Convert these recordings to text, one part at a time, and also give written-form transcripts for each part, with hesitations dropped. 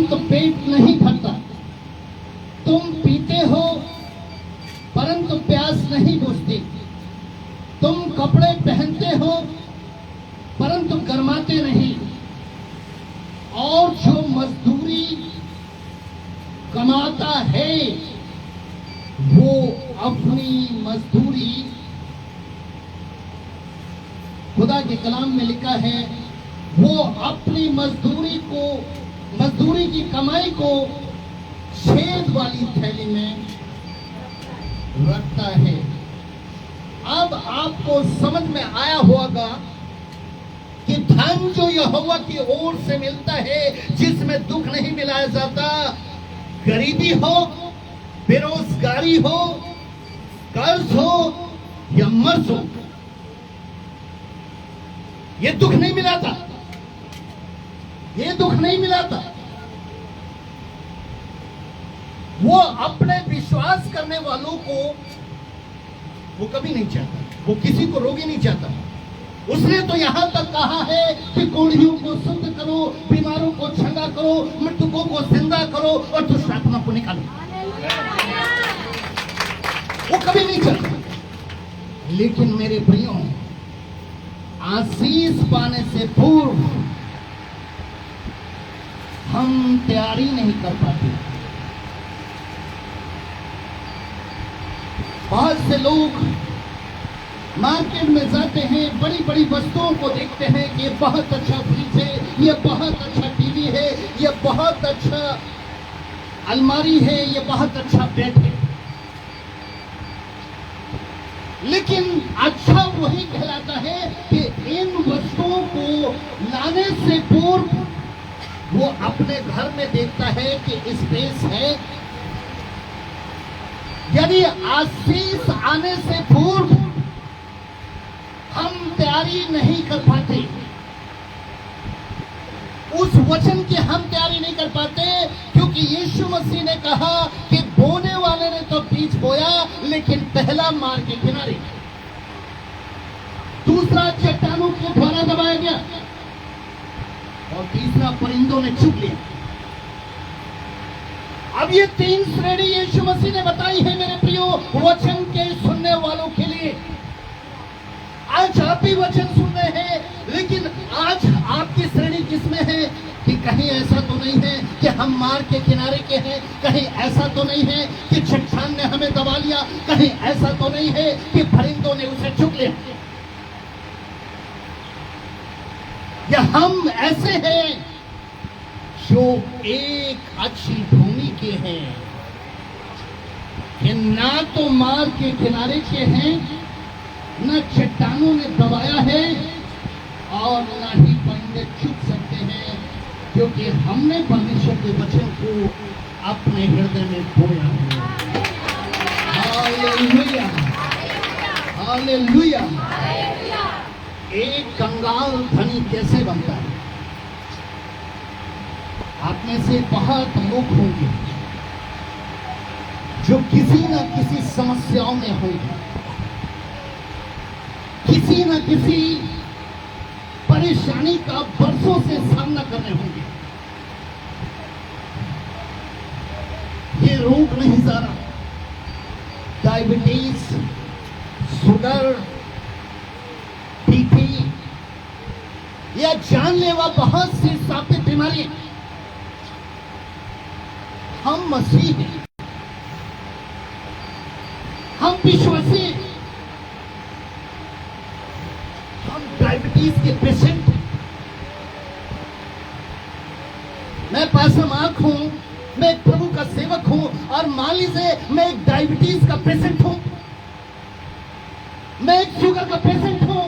परंतु पेट नहीं भरता। तुम पीते हो परंतु प्यास नहीं बुझती। तुम कपड़े पहनते हो परंतु गर्माते नहीं। और जो मजदूरी कमाता है वो अपनी मजदूरी, खुदा के कलाम में लिखा है, वो अपनी मजदूरी की कमाई को छेद वाली थैली में रखता है। अब आपको समझ में आया होगा कि धन जो यहोवा की ओर से मिलता है, जिसमें दुख नहीं मिलाया जाता, गरीबी हो, बेरोजगारी हो, कर्ज हो या मर्ज हो, ये दुख नहीं मिलाता, ये दुख नहीं मिलाता। वो अपने विश्वास करने वालों को वो कभी नहीं चाहता, वो किसी को रोगी नहीं चाहता। उसने तो यहां तक कहा है कि कोढ़ियों को शुद्ध करो, बीमारों को चंगा करो, मृतकों को जिंदा करो और दुष्ट आत्मा को निकालो। वो कभी नहीं चाहता। लेकिन मेरे प्रियो, आशीष पाने से पूर्व हम तैयारी नहीं कर पाते। बहुत से लोग मार्केट में जाते हैं, बड़ी बड़ी वस्तुओं को देखते हैं कि ये बहुत अच्छा फ्रिज है, ये बहुत अच्छा टीवी है, ये बहुत अच्छा अलमारी है, ये बहुत अच्छा बेड है। लेकिन अच्छा वही कहलाता है कि इन वस्तुओं को लाने से पूर्व वो अपने घर में देखता है कि स्पेस है। यदि आशीष आने से पूर्व हम तैयारी नहीं कर पाते, उस वचन की हम तैयारी नहीं कर पाते, क्योंकि यीशु मसीह ने कहा कि बोने वाले ने तो बीज बोया, लेकिन पहला मार्ग के किनारे, दूसरा चट्टानों के द्वारा दबाया गया और तीसरा परिंदों ने चुग लिया। अब ये तीन श्रेणी यीशु मसीह ने बताई है मेरे प्रियो, वचन के सुनने वालों के लिए। आज आप भी वचन सुन रहे हैं, लेकिन आज आपकी श्रेणी किसमें है कि कहीं ऐसा तो नहीं है कि हम मार्ग के किनारे के हैं, कहीं ऐसा तो नहीं है कि चट्टान ने हमें दबा लिया, कहीं ऐसा तो नहीं है कि परिंदों ने उसे चुग लिया, या हम ऐसे हैं जो एक अच्छी भूमि के हैं कि ना तो मार्ग के किनारे के हैं, न चट्टानों ने दबाया है और न ही परिंदे चुग सकते हैं, क्योंकि हमने परमेश्वर के वचन को अपने हृदय में बोया है। Hallelujah, hallelujah. एक कंगाल धनी कैसे बनता है? आप में से बहुत लोग होंगे जो किसी न किसी समस्याओं में होंगे, किसी न किसी परेशानी का बरसों से सामना कर रहे होंगे। ये रोग नहीं जा रहा, डायबिटीज, शुगर, बीपी या जानलेवा बहुत सी सापित बीमारियां। हम मसीह हैं, हम विश्वासी हैं, हम डायबिटीज के पेशेंट हैं। मैं पास्टर मार्क हूं, मैं एक प्रभु का सेवक हूं, और मान लीजिए मैं एक डायबिटीज का पेशेंट हूं, मैं एक शुगर का पेशेंट हूं,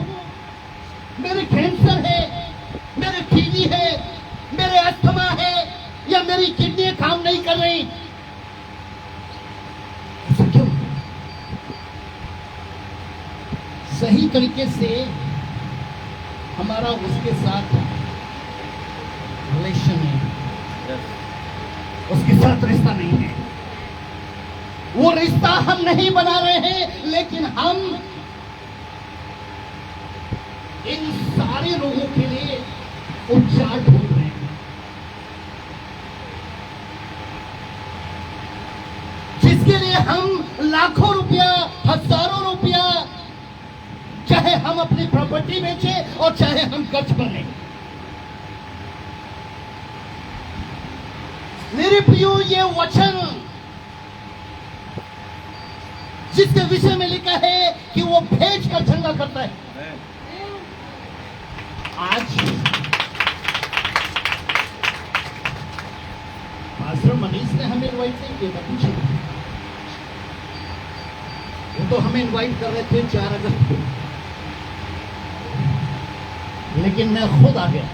मेरे कैंसर है, मेरे टीबी है, मेरे अस्थमा है, या मेरी किडनी काम नहीं कर रही। ऐसा क्यों? सही तरीके से हमारा उसके साथ रिलेशन है, उसके साथ रिश्ता नहीं है। वो रिश्ता हम नहीं बना रहे हैं, लेकिन हम इन सारे रोगों के लिए उपचार ढूंढ रहे हैं। हम लाखों रुपया, हजारों रुपया, चाहे हम अपनी प्रॉपर्टी बेचें और चाहे हम कर्ज बने। मेरे प्रियो, ये वचन जिसके विषय में लिखा है कि वो भेज कर चंगा करता है, आज पास्टर मनीष ने हमें इनवाइट नहीं किया था, पूछे वो तो हमें इनवाइट कर रहे थे 4 अगस्त को, लेकिन मैं खुद आ गया।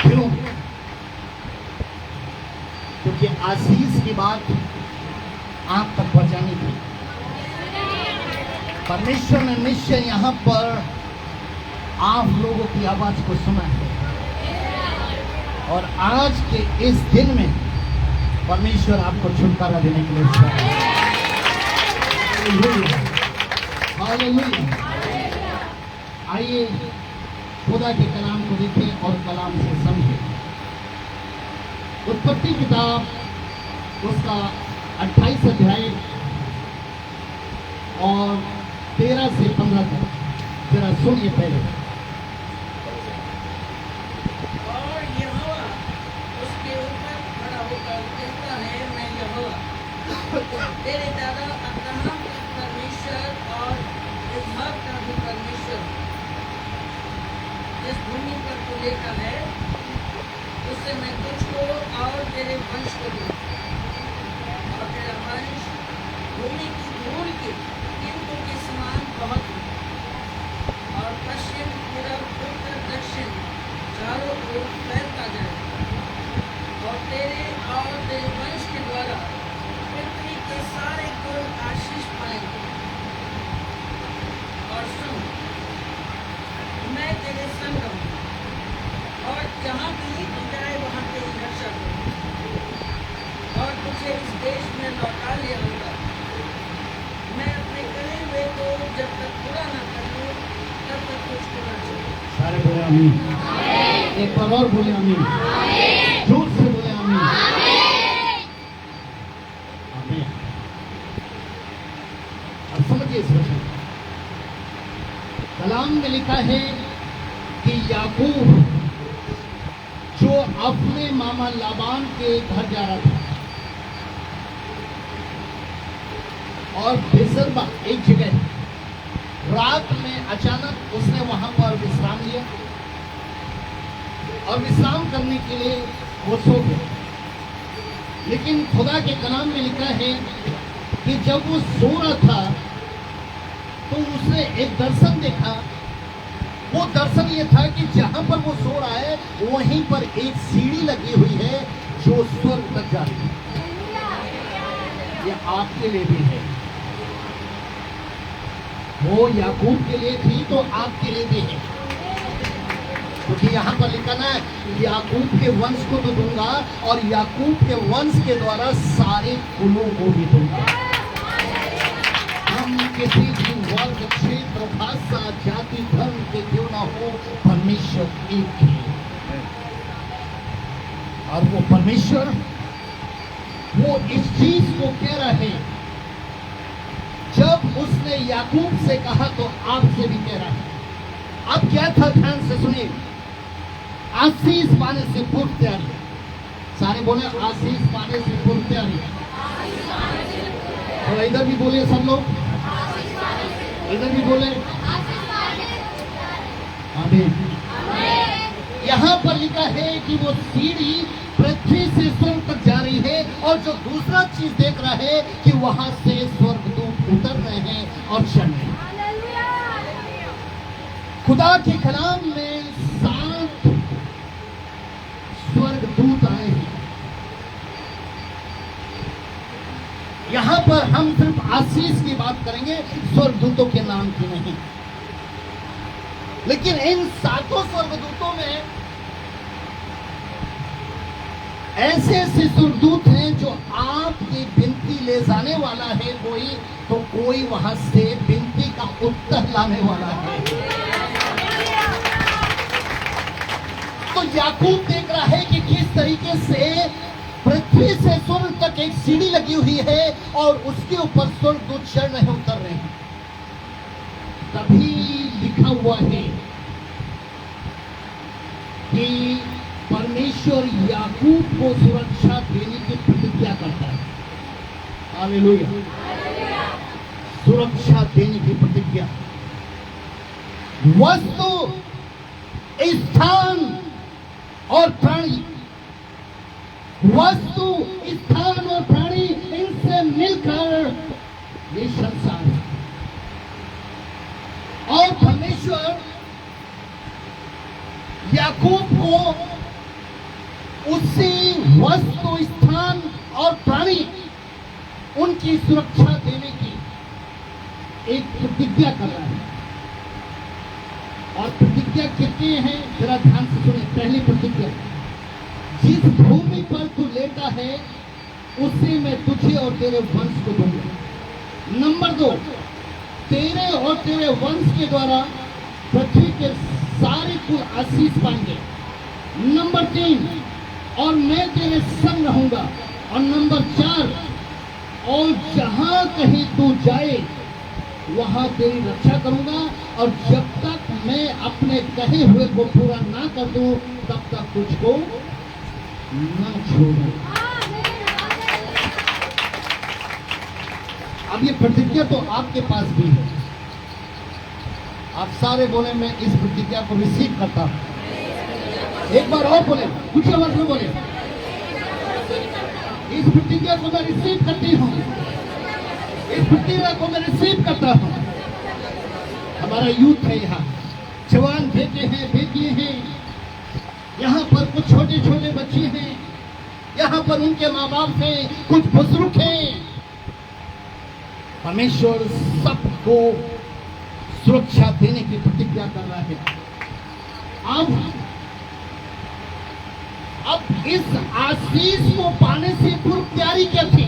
क्यों? क्योंकि आशीष की बात आप तक पहुंचानी थी। परमेश्वर ने निश्चय यहां पर आप लोगों की आवाज को सुना है, और आज के इस दिन में परमेश्वर आपको छुटकारा देने के लिए हालेलुया। आइए खुदा के कलाम को देखें और कलाम से समझें। उत्पत्ति किताब उसका 28 अध्याय और 13 से 15 तक जरा सुनिए पहले। और यहोवा उसके ऊपर खड़ा होकर कहता है, मैं यहोवा तेरे दादा अब्राहम का परमेश्वर और इसहाक का भी परमेश्वर, जिस भूमि पर तू लेटा है उससे मैं तुझको और तेरे वंश को दूं, और तेरा वंश भूमि की धूल के कीमतों के समान बहुत हो, और पश्चिम, पूरब, उत्तर, दक्षिण चारों ओर फैलता जाए, और तेरे वंश के द्वारा पृथ्वी के सारे कुल आशीष पाएंगे। और सुन, मैं तेरे संग हूँ, और जहाँ भी तू जाए वहाँ तेरी रक्षा करूँ, और तुझे इस देश में लौटा ले आऊँगा। मैं अपने करे हुए को जब तक पूरा न कर लूँ तब तक तुझको न छोड़ूं। सारे बोले आमीन। एक बार और बोले आमीन। जोर से बोले आमीन। आमीन। अब समझिए इस वचन। कलाम में लिखा है कि याकूब जो अपने मामा लाबान के घर जा रहा था, और बेसरबा एक जगह रात में अचानक उसने वहां पर विश्राम लिया, और विश्राम करने के लिए वो सो गया। लेकिन खुदा के कलाम में लिखा है कि जब वो सो रहा था तो उसने एक दर्शन देखा। वो दर्शन ये था कि जहां पर वो सो रहा है वहीं पर एक सीढ़ी लगी हुई है जो स्वर्ग तक जाती है। ये आपके लिए भी है। वो याकूब के लिए थी तो आपके लिए भी है, क्योंकि यहाँ पर लिखा ना, याकूब के वंश को तो दूंगा और याकूब के वंश के द्वारा सारे कुलों को भी दूंगा। हम किसी भी वर्ग, क्षेत्र, भाषा, जाति, धर्म के क्यों ना हो, परमेश्वर एक है। और वो परमेश्वर वो इस चीज को कह रहा है, जब उसने याकूब से कहा तो आपसे भी कह रहा है। अब क्या था, ध्यान से सुनिए। आशीष पाने से पूर्व तैयारी। सारे बोले आशीष पाने से पूर्व तैयारी। और इधर भी बोले सब लोग, इधर भी बोले आमीन। यहाँ पर लिखा है कि वो सीढ़ी पृथ्वी से स्वर्ग तक जा रही है, और जो दूसरा चीज देख रहा है कि वहां से स्वर्गदूत उतर रहे हैं और चढ़ रहे हैं। खुदा के कलाम में 7 स्वर्गदूत आए हैं। यहां पर हम सिर्फ आशीष की बात करेंगे, स्वर्गदूतों के नाम की नहीं। लेकिन इन 7 स्वर्गदूतों में ऐसे ऐसे स्वर्गदूत हैं जो आपकी विनती ले जाने वाला है कोई, तो कोई वहां से विनती का उत्तर लाने वाला है। तो याकूब देख रहा है कि किस तरीके से पृथ्वी से स्वर्ग तक एक सीढ़ी लगी हुई है और उसके ऊपर स्वर्गदूत चढ़ रहे उतर रहे हैं। तभी लिखा हुआ है कि परमेश्वर याकूब को सुरक्षा देने की प्रतिज्ञा करता है। हालेलुया। सुरक्षा देने की प्रतिज्ञा। वस्तु, स्थान और प्राणी, वस्तु, स्थान और प्राणी, इनसे मिलकर ये संसार है। और परमेश्वर याकूब को उसी वस्तु, स्थान और प्राणी, उनकी सुरक्षा देने की एक प्रतिज्ञा कर रहा है। और प्रतिज्ञा कितनी है जरा ध्यान से सुने। पहली प्रतिज्ञा, जिस भूमि पर तू लेटा है उसे मैं तुझे और तेरे वंश को दूंगा। नंबर 2, तेरे और तेरे वंश के द्वारा पृथ्वी के सारे कुल आशीष पाएंगे। नंबर 3, और मैं तेरे संग रहूंगा। और नंबर 4, और जहां कहीं तू जाए वहां तेरी रक्षा करूंगा, और जब तक मैं अपने कहे हुए को पूरा ना कर दूं तब तक तुझको ना छोड़ूं। अब ये प्रतिज्ञा तो आपके पास भी है। आप सारे बोले मैं इस प्रतिज्ञा को रिसीव करता हूं। एक बार और बोले, कुछ आवाज में बोले, इस प्रतिज्ञा को मैं रिसीव करती हूं। इस प्रतिज्ञा को मैं रिसीव करता हूं। हमारा यूथ है यहाँ, जवान बेटे हैं, बेटियां हैं, यहाँ पर कुछ छोटे छोटे बच्चे हैं, यहाँ पर उनके माँ बाप हैं, कुछ बुजुर्ग हैं। परमेश्वर सबको सुरक्षा देने की प्रतिज्ञा कर रहा है। अब इस आशीष को पाने से पूर्व तैयारी क्या थी?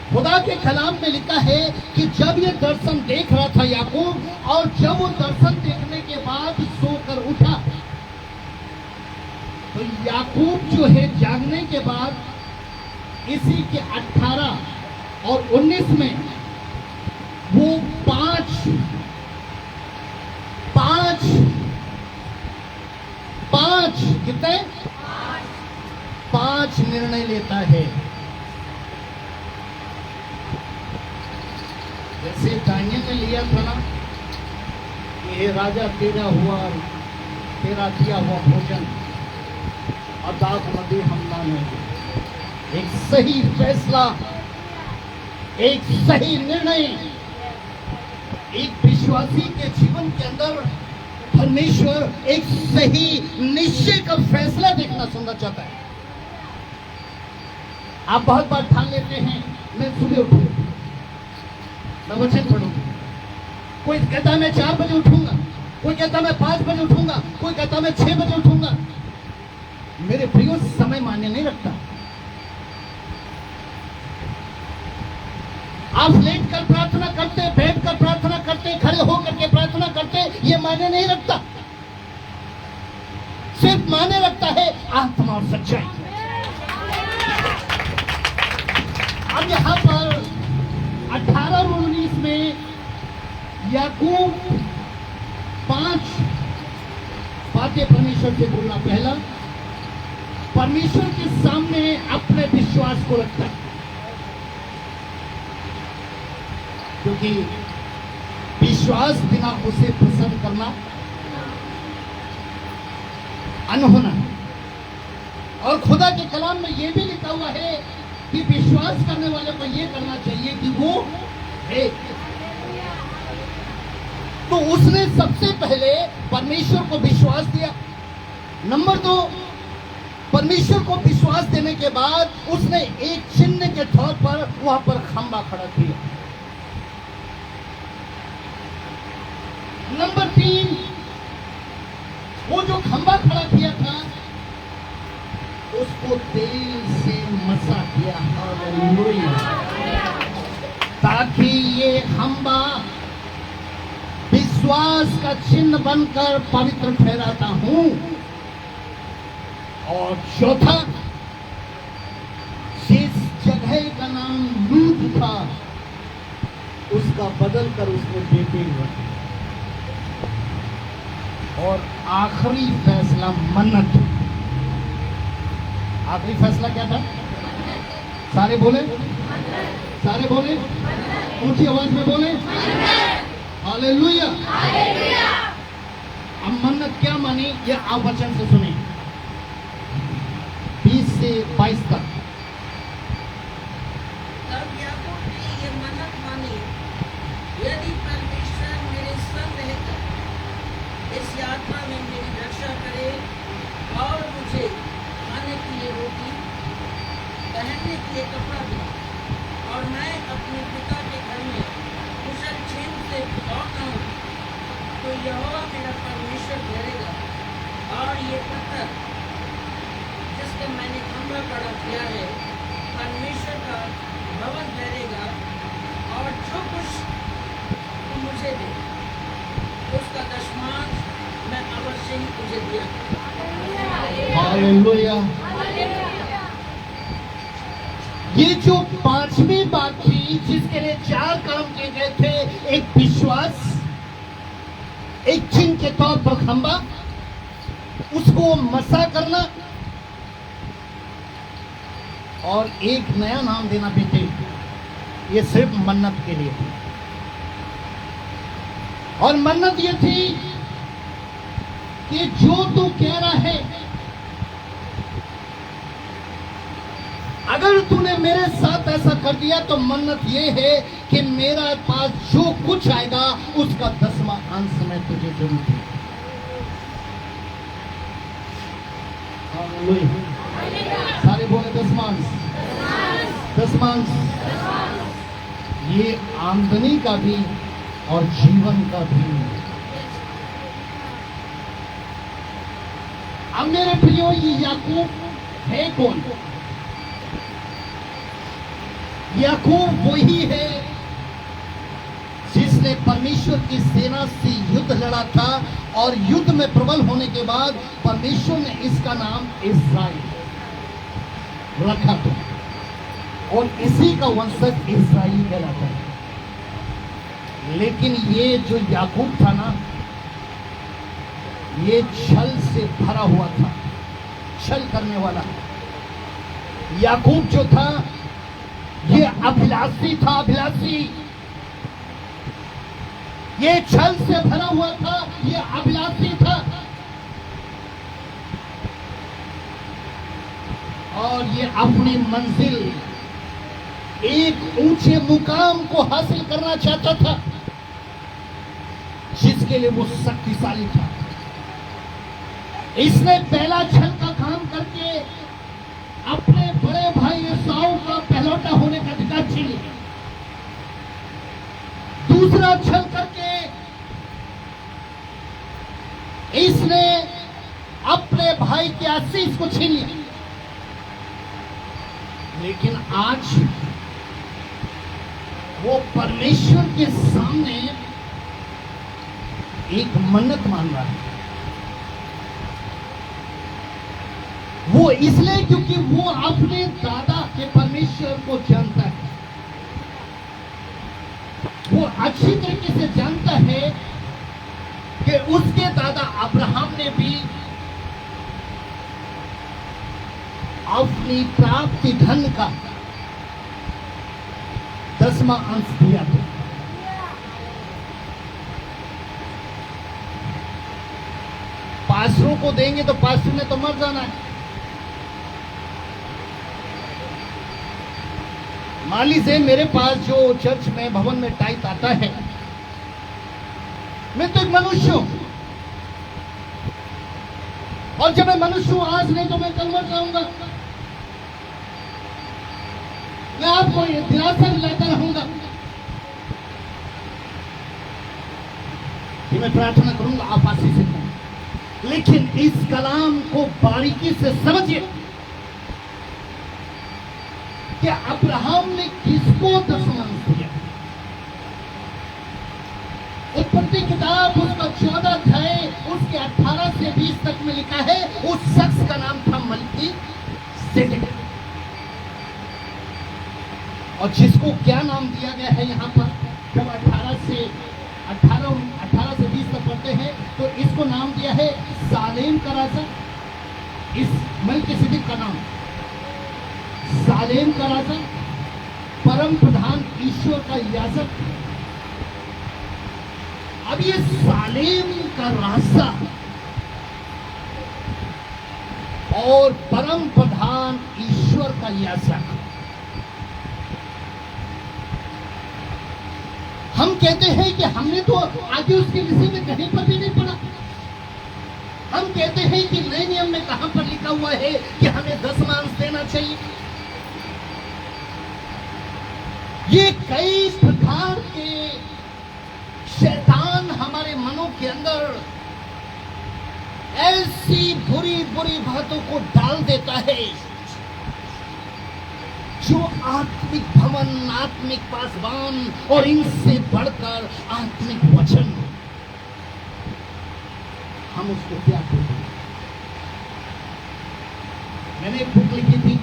खुदा के कलाम में लिखा है कि जब ये दर्शन देख रहा था याकूब, और जब वो दर्शन देखने के बाद सोकर उठा, तो याकूब जो है जागने के बाद इसी के 18 और 19 में वो पांच कितने 5 निर्णय लेता है। जैसे दानियल ने लिया था ना कि हे राजा, तेरा दिया हुआ भोजन और दाग नदी हम ना लेंगे। एक सही फैसला, एक सही निर्णय, एक विश्वासी के जीवन के अंदर परमेश्वर एक सही निश्चय का फैसला देखना सुनना चाहता है। आप बहुत बार ठान लेते हैं मैं सुबह उठूंगा, मैं वचन पढ़ूंगा। कोई कहता मैं 4 बजे उठूंगा, कोई कहता मैं 5 बजे उठूंगा, कोई कहता मैं 6 बजे उठूंगा। मेरे प्रियो, समय मान्य नहीं रखता। आप लेट कर प्रार्थना करते, बैठ कर प्रार्थना करते, खड़े होकर के प्रार्थना करते, ये मायने नहीं रखता। सिर्फ मायने रखता है आत्मा और सच्चाई। अब यहां पर 18 और 19 में याकूब 5 बातें परमेश्वर से बोलना। पहला, परमेश्वर के सामने अपने विश्वास को रखता है, क्योंकि विश्वास बिना उसे प्रसन्न करना अनहोना है। और खुदा के कलाम में यह भी लिखा हुआ है कि विश्वास करने वाले को यह करना चाहिए कि वो है। तो उसने सबसे पहले परमेश्वर को विश्वास दिया। नंबर 2, परमेश्वर को विश्वास देने के बाद उसने एक चिन्ह के तौर पर वहां पर खंबा खड़ा किया। नंबर 3, वो जो खंबा खड़ा किया था उसको तेल से मसा किया, हालेलुया, ताकि ये खंबा विश्वास का चिन्ह बनकर पवित्र ठहराता हूं। और चौथा, जिस जगह का नाम लूत था उसका बदल कर उसको बेतेल रख दिया। और आखिरी फैसला मन्नत। आखिरी फैसला क्या था? सारे बोले, सारे बोले, ऊंची आवाज में बोले, हालेलुया। अब मन्नत क्या मानी ये आप वचन से सुने 20 से 22 तक। तब याकूब ने ये मन्नत मानी, यदि परमेश्वर मेरे संग रहकर इस यात्रा में मेरी रक्षा करे और मुझे खाने के लिए रोटी, पहनने के लिए कपड़ा दे, और मैं अपने पिता के घर में कुशल क्षेम से लौट आऊं, तो यहोवा मेरा परमेश्वर ठहरेगा, और ये पत्थर जिसका मैंने खंभा खड़ा किया है परमेश्वर का भवन ठहरेगा। और जो कुछ तू मुझे दे उसका दशमांश मैं अवश्य ही तुझे दिया। हालेलुया। ये जो पांचवी बात थी जिसके लिए 4 काम किए गए थे, एक विश्वास, एक चिन्ह के तौर पर खंबा, उसको मसा करना, और एक नया नाम देना बेटे, ये सिर्फ मन्नत के लिए थी। और मन्नत ये थी कि जो तू कह रहा है, अगर तूने मेरे साथ ऐसा कर दिया तो मन्नत ये है कि मेरा पास जो कुछ आएगा उसका 10वां अंश मैं तुझे जरूर दूंगा। सारे बोले 10वां अंश, 10वां अंश। ये आमदनी का भी और जीवन का भी। अब मेरे प्रियो, ये याकूब है कौन? याकूब वही है जिसने परमेश्वर की सेना से युद्ध लड़ा था, और युद्ध में प्रबल होने के बाद परमेश्वर ने इसका नाम इस्राएल रखा था, और इसी का वंशज इस्राएल कहलाता है। लेकिन ये जो याकूब था ना, ये छल से भरा हुआ था, छल करने वाला। याकूब जो था ये अभिलाषी था, अभिलाषी। ये छल से भरा हुआ था, ये अभिलाषी था, और ये अपनी मंजिल, एक ऊंचे मुकाम को हासिल करना चाहता था जिसके लिए वो शक्तिशाली था। इसने पहला छल का काम करके अपने बड़े भाई एसाऊ का पहलौठा होने का अधिकार छीन लिया। दूसरा छल करके इसने अपने भाई के आशीष को छीन लिया। लेकिन आज वो परमेश्वर के सामने एक मन्नत मान रहा है। वो इसलिए क्योंकि वो अपने दादा के परमेश्वर को जानता है। वो अच्छी तरीके से जानता है कि उसके दादा अब्राहम ने भी अपनी प्राप्ति धन का 10वां अंश दिया था। पास्टरों को देंगे तो पास्टर ने तो मर जाना है। मान लीजिए मेरे पास जो चर्च में भवन में टाइप आता है, मैं तो एक मनुष्य हूं, और जब मैं मनुष्य हूं आज नहीं तो मैं कल मर जाऊंगा। मैं आपको ये दिलासा दिलाता रहूंगा कि मैं प्रार्थना करूंगा आप आशीष से करें। लेकिन इस कलाम को बारीकी से समझिए कि अब्राहम ने किसको 10वां अंश दिया। उत्पत्ति किताब उसका 14 अध्याय उसके 18 से 20 तक में लिखा है। उस शख्स का नाम था मलकी सेदेक। और जिसको क्या नाम दिया गया है यहाँ पर, जब 18 से 20 तक पढ़ते हैं तो इसको नाम दिया है सालेम का राजा। इस मलिकिसिदक का नाम सालेम का राजा, परम प्रधान ईश्वर का याजक। अब ये सालेम का राजा और परम प्रधान ईश्वर का याजक, हम कहते हैं कि हमने तो आगे उसके विषय में कहीं पर भी नहीं पढ़ा। हम कहते हैं कि नए नियम में कहां पर लिखा हुआ है कि हमें 10 मांस देना चाहिए। ये कई प्रकार के शैतान हमारे मनों के अंदर ऐसी बुरी बुरी बातों को डाल देता है जो आत्मिक भवन, आत्मिक पासवान और इनसे बढ़कर आत्मिक वचन, हम उसको क्या कहते हैं। मैंने एक बुक लिखी थी,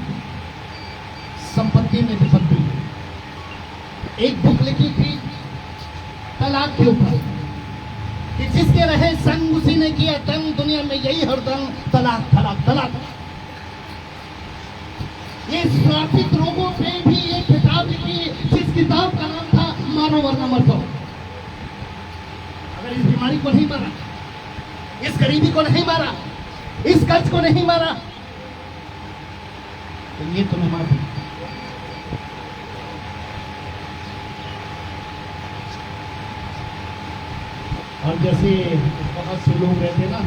संपत्ति में विपत्ति। एक बुक लिखी थी तलाक के ऊपर कि जिसके रहे संग उसी ने किया तंग, दुनिया में यही हरदम तलाक तलाक तलाक। ये श्रापित लोगों पे भी एक किताब लिखी, जिस किताब का नाम था मारो वरना मर जाओ। अगर इस बीमारी को नहीं मारा, इस गरीबी को नहीं मारा, इस कर्ज को नहीं मारा, तो ये तुम्हें मार दी। और जैसे बहुत से लोग रहते ना,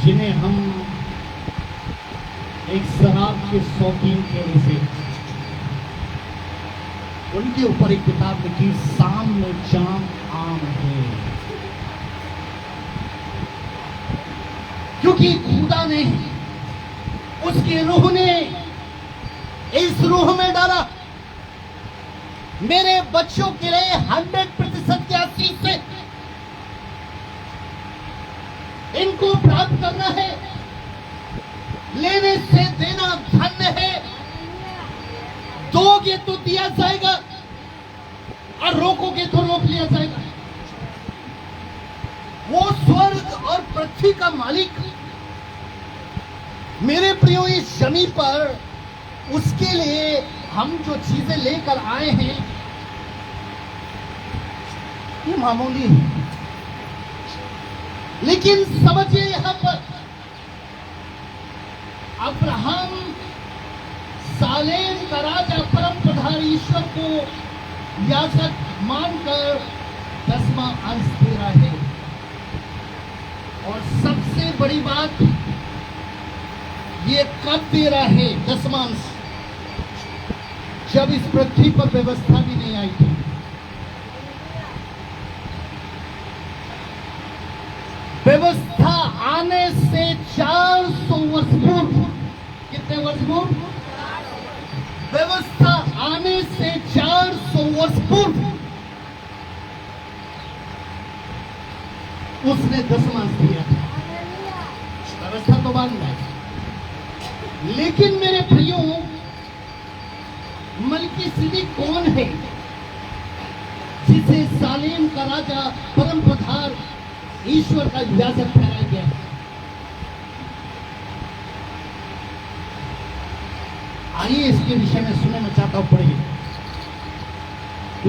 जिन्हें हम एक शराब के शौकीन कहने से, उनके ऊपर एक किताब लिखी, सामने जाम आम है। क्योंकि खुदा ने उसके रूह ने इस रूह में डाला, मेरे बच्चों के लिए 100% की आशीष से इनको प्राप्त करना है। लेने से देना धन्य है, दोगे तो दिया जाएगा और रोकोगे तो रोक लिया जाएगा। वो स्वर्ग और पृथ्वी का मालिक, मेरे प्रियो, इस जमीन पर उसके लिए हम जो चीजें लेकर आए हैं ये मामूली है। लेकिन समझिए, यहां पर अब्राहम सालेम का राजा परम प्रधान ईश्वर को याजक मानकर 10वां अंश दे रहा है। और सबसे बड़ी बात, ये कब दे रहा है 10वां अंश? जब इस पृथ्वी पर व्यवस्था भी नहीं आई थी। व्यवस्था आने से 400 वर्ष पूर्व, कितने वर्ष पूर्व? व्यवस्था आने से 400 वर्ष पूर्व उसने 10वां दिया था। व्यवस्था तो बाद में, लेकिन मेरे प्रियो, मलिकिसिदक कौन है जिसे सालेम का राजा परम प्रधान ईश्वर का याजक ठहराया गया? आइए इसके विषय में सुनने में चाहता हूं, पढ़िए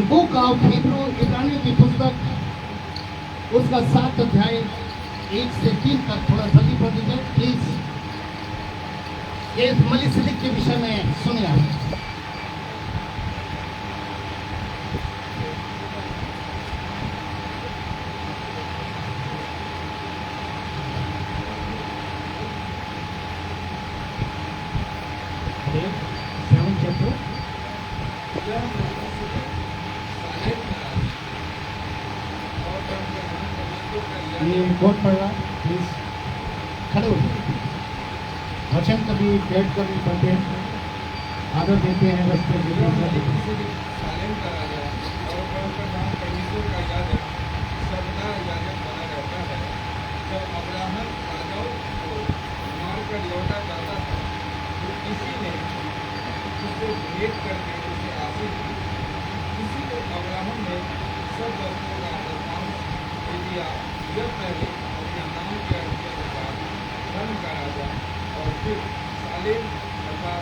बुक ऑफ हिब्रू, इब्रानियों की पुस्तक, उसका 7 अध्याय 1 से 3 तक। थोड़ा जल्दी पढ़ दीजिए प्लीज। ये मलिकिसिदक के विषय में सुनिए आप। ये कौन पढ़ रहा? प्लीज खड़े हो जाइए। वचन कभी बैठ कर नहीं पढ़ते हैं, आदर देते हैं रस्ते के लिए। सालेम का राजा और परमप्रधान परमेश्वर का याजक सर्वदा याजक बना रहता है। जब अब्राहम राजाओं को मारकर लौटा जाता था तो किसी ने उससे भेंट करके उसे आशीष शादी की। इसी को अब्राहम ने सब वस्तुओं का दशांश दे दिया। यह पहले अपने नाम के अर्थ के अनुसार धर्म का राजा और फिर सालेम तथा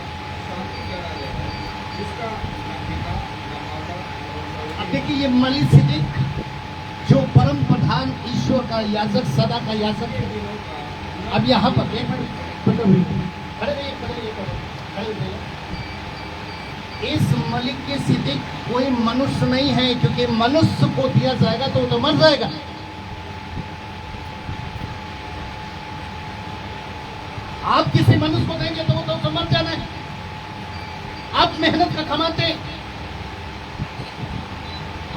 शांति का राजा है, जिसका न पिता न माता और अब देखिए, ये मलिकिसिदक जो परम प्रधान ईश्वर का याजक, सदा का याजक है। दिनों का अब यहाँ पर एक मिनट, खड़े रहिए, खड़े रहिए, खड़े रहिए। इस मलिकिसिदक कोई मनुष्य नहीं है, क्योंकि मनुष्य को दिया जाएगा तो वो तो मर जाएगा। आप किसी मनुष्य को देंगे तो वो तो मर जाना है। आप मेहनत का कमाते,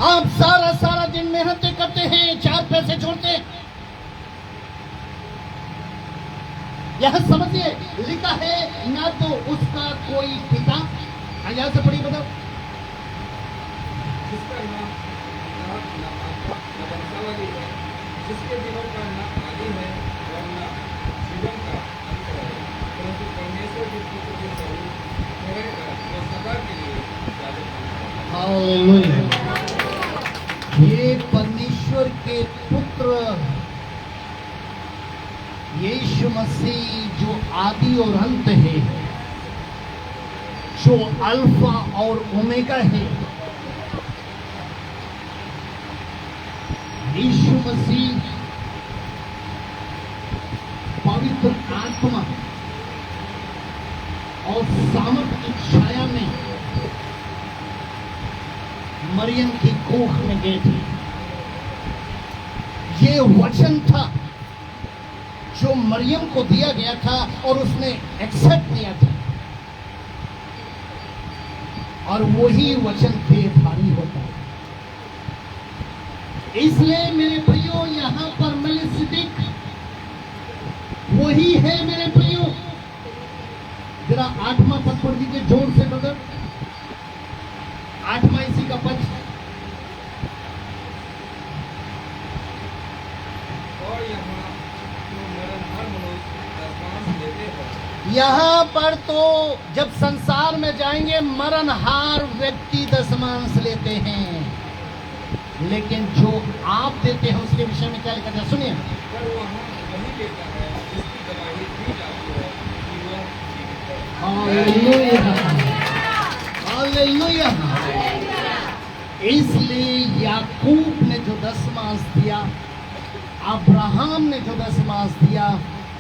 आप सारा दिन मेहनतें करते हैं, 4 पैसे जोड़ते हैं। यह समझिए, लिखा है ना तो उसका कोई पिता, यहां से पढ़िए, बताओ। जिसका नाम पिता न माता न वंशावली है, जिसके दिनों का न आदि है और न जीवन का अंत है, परंतु परमेश्वर के पुत्र के स्वरूप ठहरकर वो सदा के लिए याजक बना है। हालेलुया। ये परमेश्वर के पुत्र यीशु मसीह जो आदि और अंत है, जो अल्फा और ओमेगा है, यीशु मसीह पवित्र आत्मा और सामर्थ की छाया में मरियम की कोख में गए थे। ये वचन था जो मरियम को दिया गया था और उसने एक्सेप्ट किया था, और वही वचन देहधारी होता है। इसलिए मेरे प्रियो, यहां पर मलिकिसिदक वही है मेरे प्रियो। जरा 8वां पद पढ़ दीजिए जोर से, बदल 8वां इसी का पद। और यहाँ जो मरणहार मनुष्य दशांश देते हैं, यहां पर तो जब संसार में जाएंगे मरणहार व्यक्ति दशमांश लेते हैं, लेकिन जो आप देते हैं उसके विषय में क्या लिखा था, सुनिए। पर वहाँ वही लेता है जिसकी गवाही दी जाती है कि वह जीवित है। Hallelujah, hallelujah. इसलिए याकूब ने जो दशमांश दिया, अब्राहम ने जो दशमांश दिया,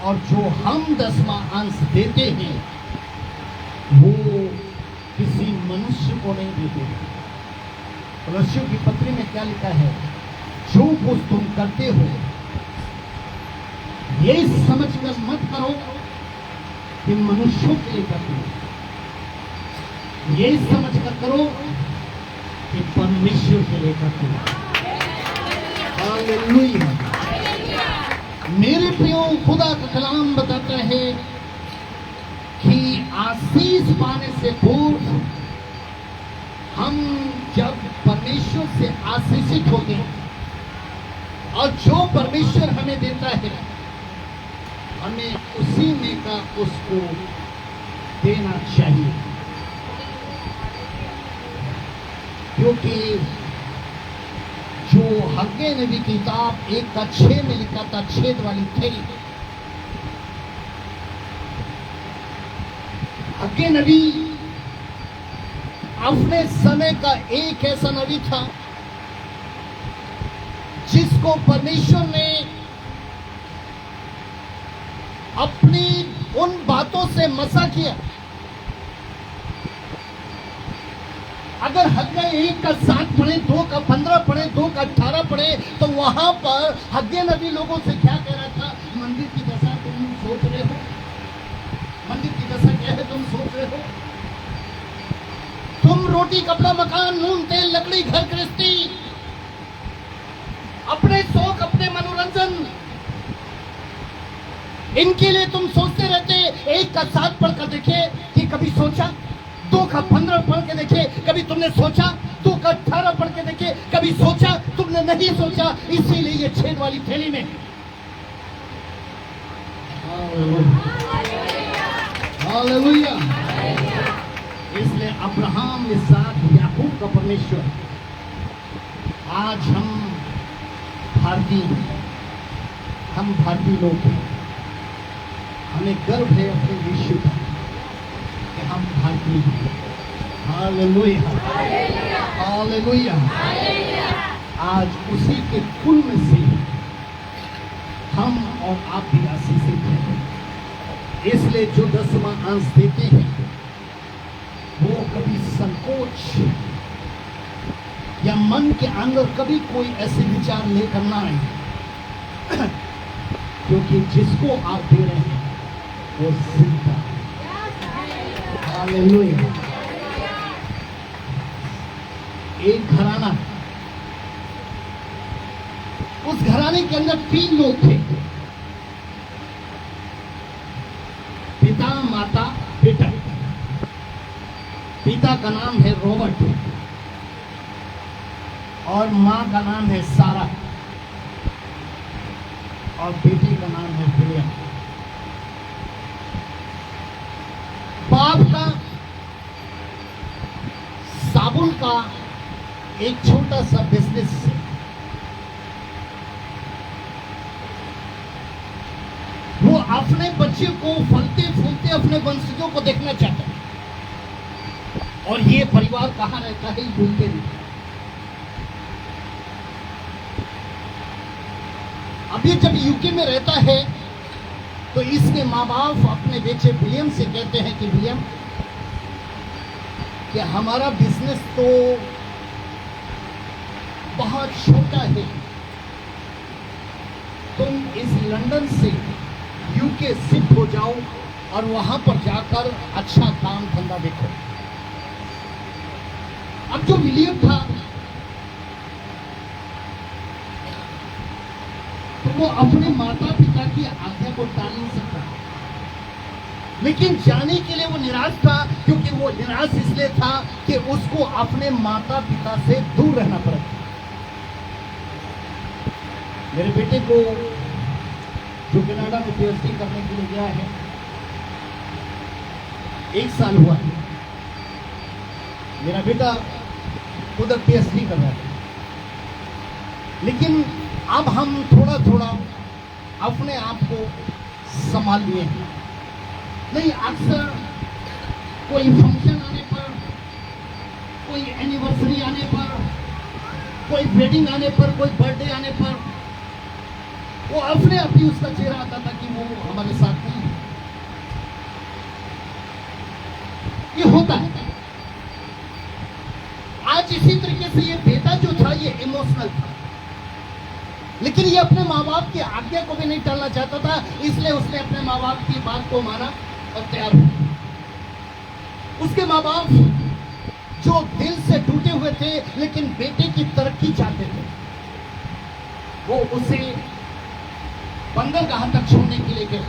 और जो हम 10वां अंश देते हैं, वो किसी मनुष्य को नहीं देते हैं। कुलस्सियों की पत्री में क्या लिखा है, जो कुछ तुम करते हो ये समझकर मत करो कि मनुष्यों के लिए करते हो, ये समझकर करो कि परमेश्वर के लिए करते हो। हालेलुया। मेरे प्रियो, खुदा का कलाम बताता है कि आशीष पाने से पूर्व हम जब परमेश्वर से आशीषित होते हैं, और जो परमेश्वर हमें देता है, हमें उसी में का उसको देना चाहिए। क्योंकि जो हग्गे नबी की किताब 1:6 में लिखा था, छेद वाली थैली, हग्गे नबी अपने समय का एक ऐसा नबी था जिसको परमेश्वर ने अपनी उन बातों से मसा किया। अगर हग्गे 1:7 पढ़े, 2:15 पढ़े, 2:18 पढ़े, तो वहां पर हग्गे नबी लोगों से क्या कह रहा था, मंदिर की दशा तुम सोच रहे हो, मंदिर की दशा क्या है तुम सोच रहे हो, तुम रोटी कपड़ा मकान नून तेल लकड़ी घर गृहस्थी, अपने शौक अपने मनोरंजन, इनके लिए तुम सोचते रहते। 1:7 पढ़कर देखिए कि कभी सोचा, 2:15 पढ़ के देखिए कभी तुमने सोचा, 2:18 पढ़ के देखिए कभी सोचा, तुमने नहीं सोचा, इसीलिए ये छेद वाली थैली में। हालेलुया। इसलिए अब्राहम, इसहाक, याकूब का परमेश्वर आज हम भारतीय हैं, हम भारतीय लोग हैं। हमें गर्व है अपने यीशु पर कि हम भारतीय हैं। Hallelujah, hallelujah. आज उसी के कुल में से हम और आप भी आशीषित हैं। इसलिए जो 10वां अंश देते हैं वो कभी संकोच या मन के अंदर कभी कोई ऐसे विचार लेकर ना आए, क्योंकि जिसको आप दे रहे हैं वो जिंदा है। हालेलुया। एक घराना, उस घराने के अंदर 3 लोग थे, पिता, माता, बेटा। पिता का नाम है रॉबर्ट और मां का नाम है सारा और बेटी का नाम है विलियम। बाप का साबुन का एक छोटा सा बिजनेस है। वो अपने बच्चे को फलते फूलते अपने वंशजों को देखना चाहता है और ये परिवार कहाँ रहता है भूलते नहीं। अब ये जब यूके में रहता है तो इसके माँ बाप अपने बेटे विलियम से कहते हैं कि विलियम, कि हमारा बिजनेस तो बहुत छोटा है, तुम इस लंदन से यूके शिफ्ट हो जाओ और वहां पर जाकर अच्छा काम धंधा देखो। अब जो विलियम था तो वो अपने माता पिता की आज्ञा को टाल नहीं सकता, लेकिन जाने के लिए वो निराश था, क्योंकि वो निराश इसलिए था कि उसको अपने माता पिता से दूर रहना पड़ा। मेरे बेटे को जो कनाडा में पीएचडी करने के लिए गया है, 1 साल हुआ है, मेरा बेटा उधर पीएचडी कर रहा है। लेकिन अब हम थोड़ा थोड़ा अपने आप को संभाल लिए हैं। नहीं, अक्सर कोई फंक्शन आने पर, कोई एनिवर्सरी आने पर, कोई वेडिंग आने पर, कोई बर्थडे आने पर वो अपने आप ही उसका चेहरा आता था कि वो हमारे साथ नहीं है। ये होता है। आज इसी तरीके से ये बेटा जो था ये इमोशनल था, लेकिन ये अपने माँ बाप की आज्ञा को भी नहीं टालना चाहता था, इसलिए उसने अपने माँ बाप की बात को माना और तैयार हो। उसके माँ बाप जो दिल से टूटे हुए थे लेकिन बेटे की तरक्की चाहते थे, वो उसे बंदरगाह तक छोड़ने के लिए गए।